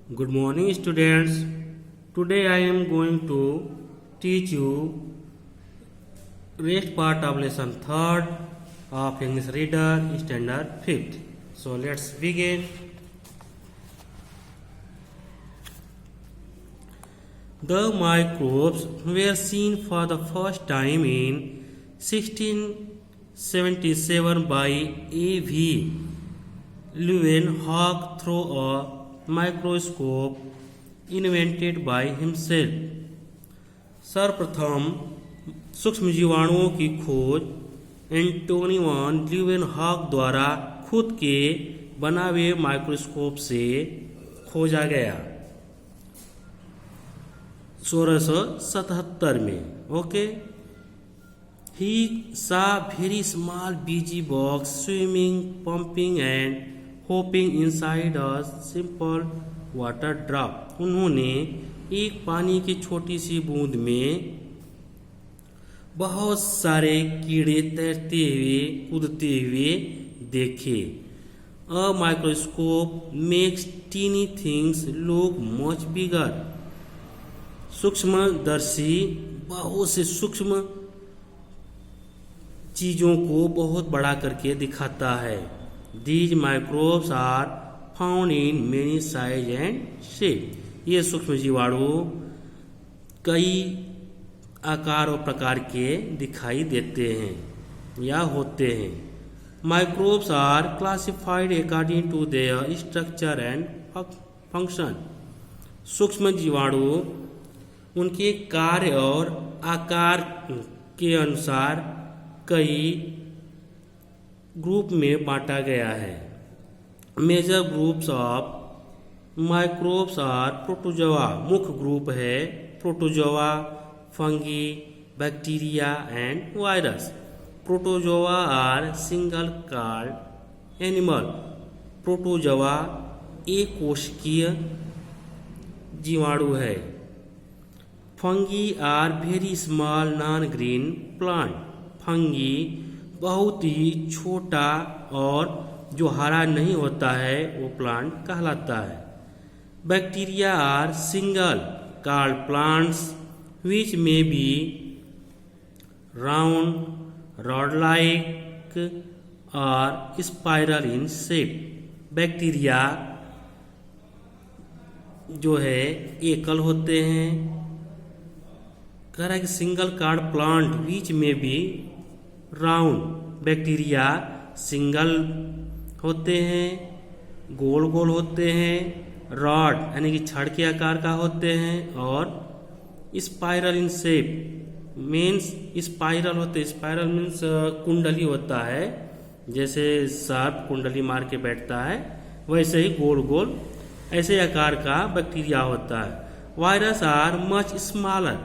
Good morning, students. Today I am going to teach you rest part of lesson 3rd of English Reader Standard 5th. So let's begin. The microbes were seen for the first time in 1677 by A.V. Leeuwenhoek through a microscope invented by himself. सर्वप्रथम सूक्ष्म जीवाणुओं की खोज एंटोनी वान Leeuwenhoek द्वारा खुद के बनाए microscope से खोजा गया 1677 में। Okay, he saw very small busy box swimming pumping and hopping inside a simple water drop. उन्होंने एक पानी की छोटी सी बूंद में बहुत सारे कीड़े तैरते हुए कूदते हुए देखे। A microscope makes tiny things look much bigger. सूक्ष्मदर्शी बहुत से सूक्ष्म चीजों को बहुत बड़ा करके दिखाता है। These microbes are found in many size and shape। ये सूक्ष्म जीवाणु कई आकार और प्रकार के दिखाई देते हैं या होते हैं। Microbes are classified according to their structure and function। सूक्ष्म जीवाणु उनके कार्य और आकार के अनुसार कई ग्रुप में बांटा गया है। Major groups of microbes are protozoa. मुख्य ग्रुप है protozoa, fungi, bacteria and virus. Protozoa are single card animal. Protozoa एक कोशिकीय जीवाणु है। Fungi are very small non green plant. Fungi बहुत ही छोटा और जो हरा नहीं होता है वो प्लांट कहलाता है। Bacteria are single card plants which may be round rod like or spiral in shape. Bacteria जो है एकल होते हैं। कह रहा है कि सिंगल कार्ड प्लांट विच में भी राउंड। बैक्टीरिया सिंगल होते हैं, गोल गोल होते हैं, रॉड यानी कि छड़ के आकार का होते हैं और spiral in shape means spiral होते हैं। स्पाइरल मीन्स कुंडली होता है, जैसे सर्प कुंडली मार के बैठता है वैसे ही गोल गोल ऐसे आकार का बैक्टीरिया होता है। Virus are much smaller.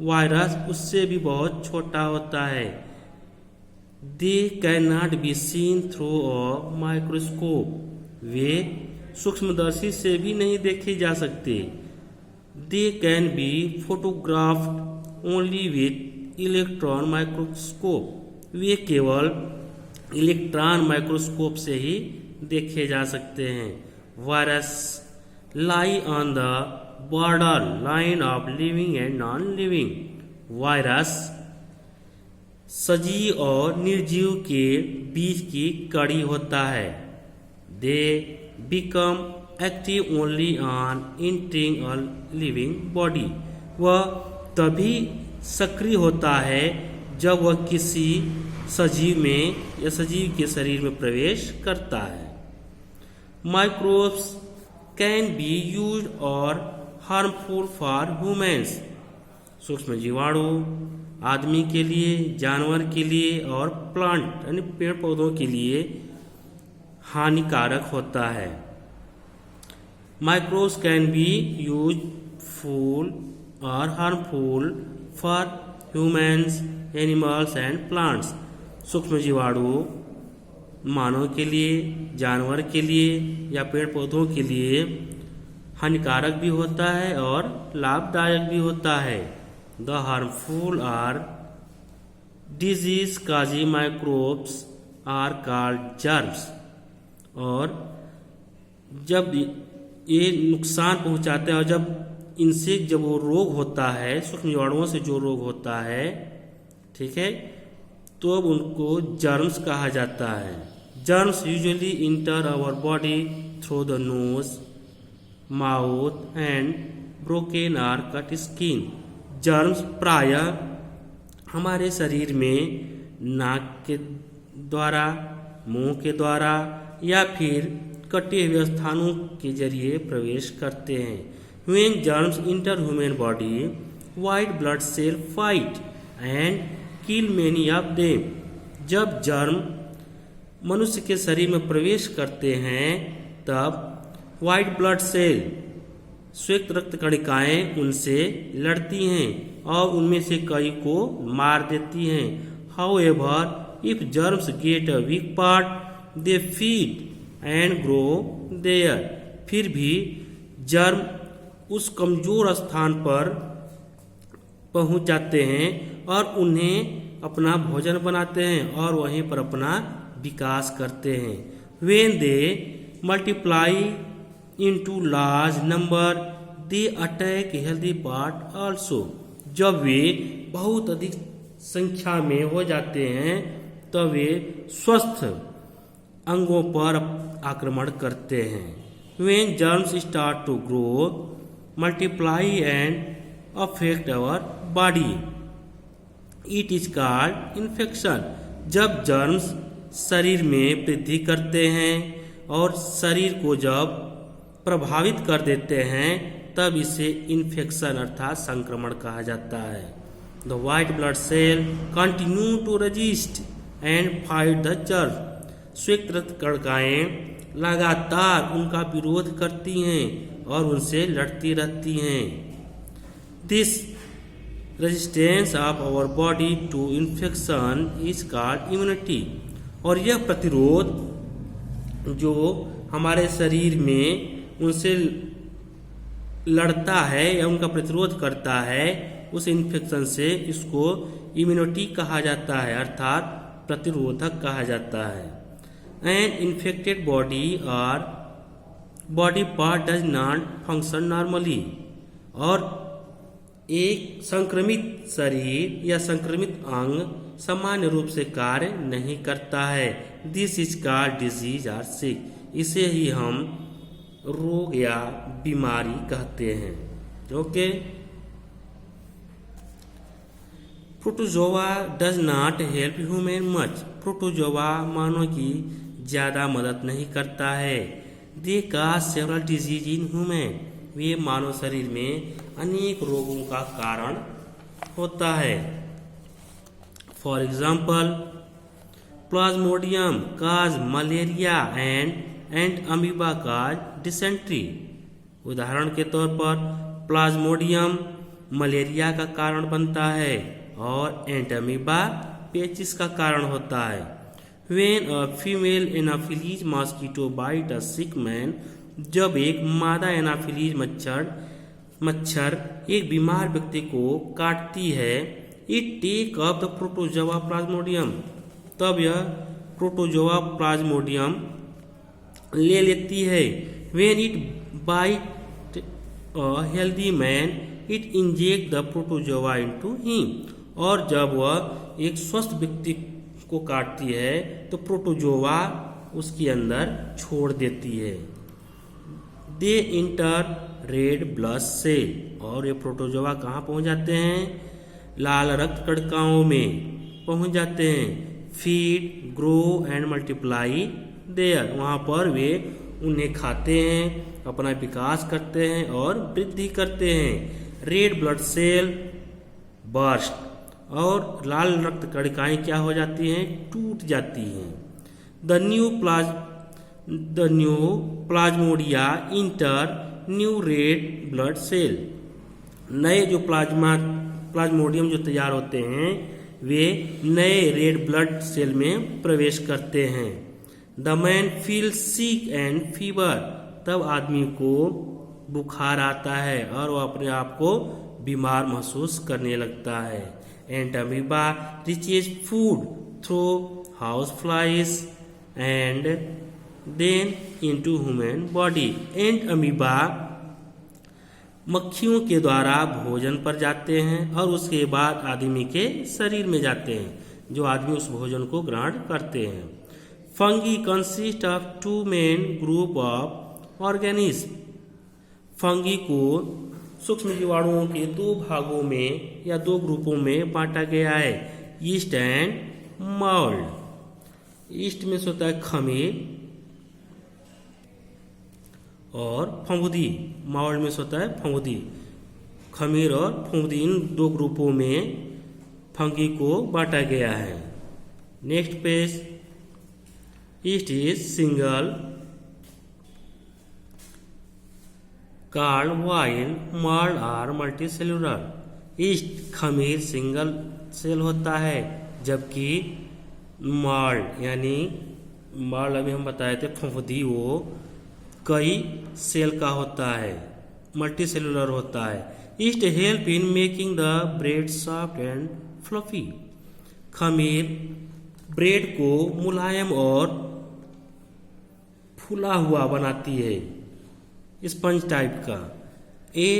Virus उससे भी बहुत छोटा होता है। They cannot be seen through a microscope। वे सूक्ष्मदर्शी से भी नहीं देखे जा सकते। They can be photographed only with electron microscope। वे केवल इलेक्ट्रॉन माइक्रोस्कोप से ही देखे जा सकते हैं। Virus lie on the border line of living and non-living। Virus सजीव और निर्जीव के बीच की कड़ी होता है। They become active only on entering a living body. वह तभी सक्रिय होता है जब वह किसी सजीव में या सजीव के शरीर में प्रवेश करता है। माइक्रोब्स कैन बी यूज्ड और हार्मफुल फॉर ह्यूमन्स। सूक्ष्म जीवाणु आदमी के लिए, जानवर के लिए और प्लांट यानी पेड़ पौधों के लिए हानिकारक होता है। माइक्रोब्स कैन बी यूजफुल और harmful for humans, animals and plants. सूक्ष्म जीवाणु मानव के लिए, जानवर के लिए या पेड़ पौधों के लिए हानिकारक भी होता है और लाभदायक भी होता है। The harmful are disease causing microbes are called germs। और जब ये नुकसान पहुंचाते हैं। और जब वो रोग होता है, सूक्ष्म जीवाणुओं से जो रोग होता है, ठीक है, तो अब उनको जर्म्स कहा जाता है। Germs usually enter our body through the nose, mouth and broken or cut skin. Germs प्रायः हमारे शरीर में नाक के द्वारा, मुंह के द्वारा या फिर कटे हुए स्थानों के जरिए प्रवेश करते हैं। When germs enter human body, white blood cell fight and kill many of them. जब जर्म मनुष्य के शरीर में प्रवेश करते हैं तब व्हाइट ब्लड सेल, श्वेत रक्त कणिकाएं उनसे लड़ती हैं और उनमें से कई को मार देती हैं। However, if germs get a weak part, they feed and grow there. फिर भी जर्म उस कमजोर स्थान पर पहुंच जाते हैं और उन्हें अपना भोजन बनाते हैं और वहीं पर अपना विकास करते हैं। When they multiply into large number, they attack healthy part also. जब वे बहुत अधिक संख्या में हो जाते हैं तब वे स्वस्थ अंगों पर आक्रमण करते हैं। When germs start to grow, multiply and affect our body, it is called infection. जब जर्म्स शरीर में वृद्धि करते हैं और शरीर को जब प्रभावित कर देते हैं तब इसे इन्फेक्शन अर्थात संक्रमण कहा जाता है। The white blood cell continue to resist and fight the germ. श्वेत रक्त कणिकाएं लगातार उनका विरोध करती हैं और उनसे लड़ती रहती हैं। This resistance of our body to infection is called immunity. और यह प्रतिरोध जो हमारे शरीर में उनसे लड़ता है या उनका प्रतिरोध करता है उस इन्फेक्शन से, इसको इम्यूनिटी कहा जाता है अर्थात प्रतिरोधक कहा जाता है। एन इन्फेक्टेड बॉडी और body part does not function normally. और एक संक्रमित शरीर या संक्रमित अंग सामान्य रूप से कार्य नहीं करता है। दिस इज कॉल्ड डिजीज और सिक। इसे ही हम रोग या बीमारी कहते हैं। Okay. Protozoa does not help human much. Protozoa मानव की ज्यादा मदद नहीं करता है। They cause several disease in human. वे मानव शरीर में अनेक रोगों का कारण होता है। For example, plasmodium cause malaria and amoeba cause dysentery. उदाहरण के तौर पर प्लाज्मोडियम मलेरिया का कारण बनता है और एंटअमीबा पेचिस का कारण होता है। When a female Anopheles mosquito bite a sick man, जब एक मादा एनाफिलीज मच्छर एक बीमार व्यक्ति को काटती है, it take up the protozoa plasmodium, तब यह प्रोटोजोआ प्लाज्मोडियम ले लेती है। When it bite a healthy man, it inject the protozoa into him. और जब वह एक स्वस्थ व्यक्ति को काटती है तो प्रोटोजोआ उसके अंदर छोड़ देती है। दे इंटर रेड ब्लड सेल। और ये प्रोटोजोआ कहाँ पहुँच जाते हैं? लाल रक्त कणिकाओं में पहुँच जाते हैं। Feed, grow and multiply there. वहाँ पर वे उन्हें खाते हैं, अपना विकास करते हैं और वृद्धि करते हैं। Red blood cell burst. और लाल रक्त कणिकाएं क्या हो जाती हैं? टूट जाती हैं। The new plasmodia enter new red blood cell. नए जो प्लाज्मोडियम जो तैयार होते हैं वे नए रेड ब्लड सेल में प्रवेश करते हैं। The man feel sick and fever. तब आदमी को बुखार आता है और वह अपने आप को बीमार महसूस करने लगता है। Entamoeba reaches food through house flies and then into human body. And amoeba मक्खियों के द्वारा भोजन पर जाते हैं और उसके बाद आदमी के शरीर में जाते हैं, जो आदमी उस भोजन को ग्रहण करते हैं. Fungi consist of two main group of organism. Fungi को सूक्ष्म जीवाणुओं के दो भागों में या दो ग्रुपों में बांटा गया है, ईस्ट एंड मोल्ड. ईस्ट में होता है खमीर और फफूंदी, मोल्ड में होता है फफूंदी. खमीर और फफूंदी इन दो ग्रुपों में फंगी को बांटा गया है. Next page. Yeast is single card while mould are multicellular. Yeast खमीर सिंगल सेल होता है, जबकि मोल्ड यानी मोल्ड अभी हम बताए थे फफूंदी वो कई सेल का होता है, मल्टी सेलुलर होता है. East help in making the bread soft and fluffy. खमीर ब्रेड को मुलायम और फूला हुआ बनाती है, स्पंज टाइप का. A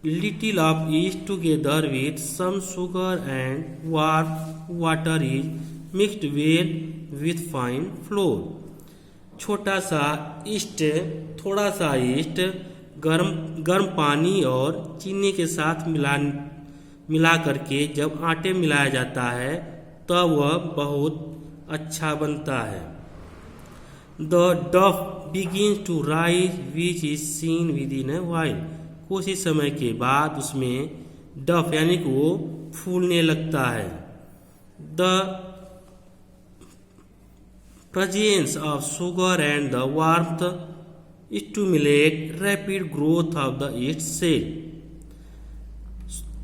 little of yeast together with some sugar and warm water is mixed well with fine flour. छोटा सा ईस्ट, थोड़ा सा ईस्ट गर्म पानी और चीनी के साथ मिला करके जब आटे मिलाया जाता है तब वह बहुत अच्छा बनता है. The dough begins to rise which is seen within a while. कुछ ही समय के बाद उसमें डफ यानी कि वो फूलने लगता है. The presence of sugar and the warmth stimulate rapid growth of the yeast cell.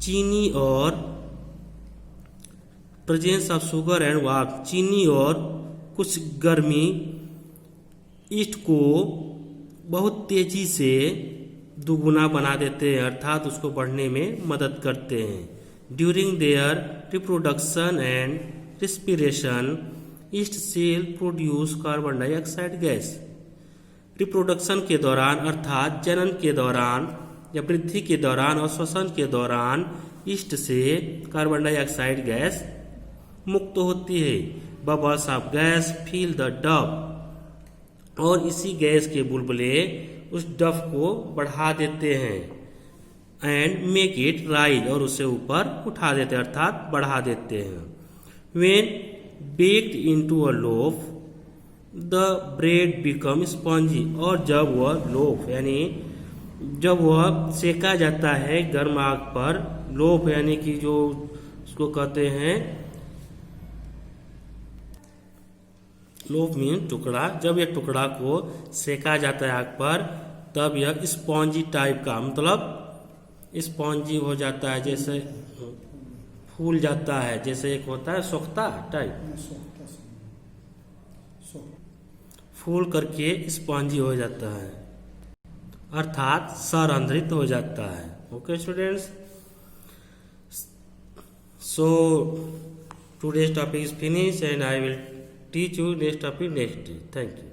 चीनी और presence of sugar and warmth, चीनी और कुछ गर्मी ईस्ट को बहुत तेजी से दुगुना बना देते हैं, अर्थात उसको बढ़ने में मदद करते हैं. During their reproduction and respiration yeast cell produce carbon dioxide gas. Reproduction के दौरान अर्थात जनन के दौरान या वृद्धि के दौरान और श्वसन के दौरान ईस्ट से कार्बन डाइऑक्साइड गैस मुक्त होती है. Bubbles of gas fill the dough. और इसी गैस के बुलबुले उस डफ को बढ़ा देते हैं. एंड मेक इट राइज, और उसे ऊपर उठा देते हैं अर्थात बढ़ा देते हैं. When baked into a loaf the bread become spongy. और जब वह लोफ यानी जब वह सेका जाता है गर्म आग पर, लोफ यानी कि जो उसको कहते हैं लोफ मीन टुकड़ा, जब यह टुकड़ा को सेका जाता है आग पर तब यह स्पॉन्जी टाइप का, मतलब स्पॉन्जी हो जाता है, जैसे फूल जाता है, जैसे एक होता है सोख्ता टाइप, फूल करके स्पॉन्जी हो जाता है, अर्थात सरंध्रित हो जाता है. Okay students, so today's topic is finished and I will teach you next topic next day. Thank you.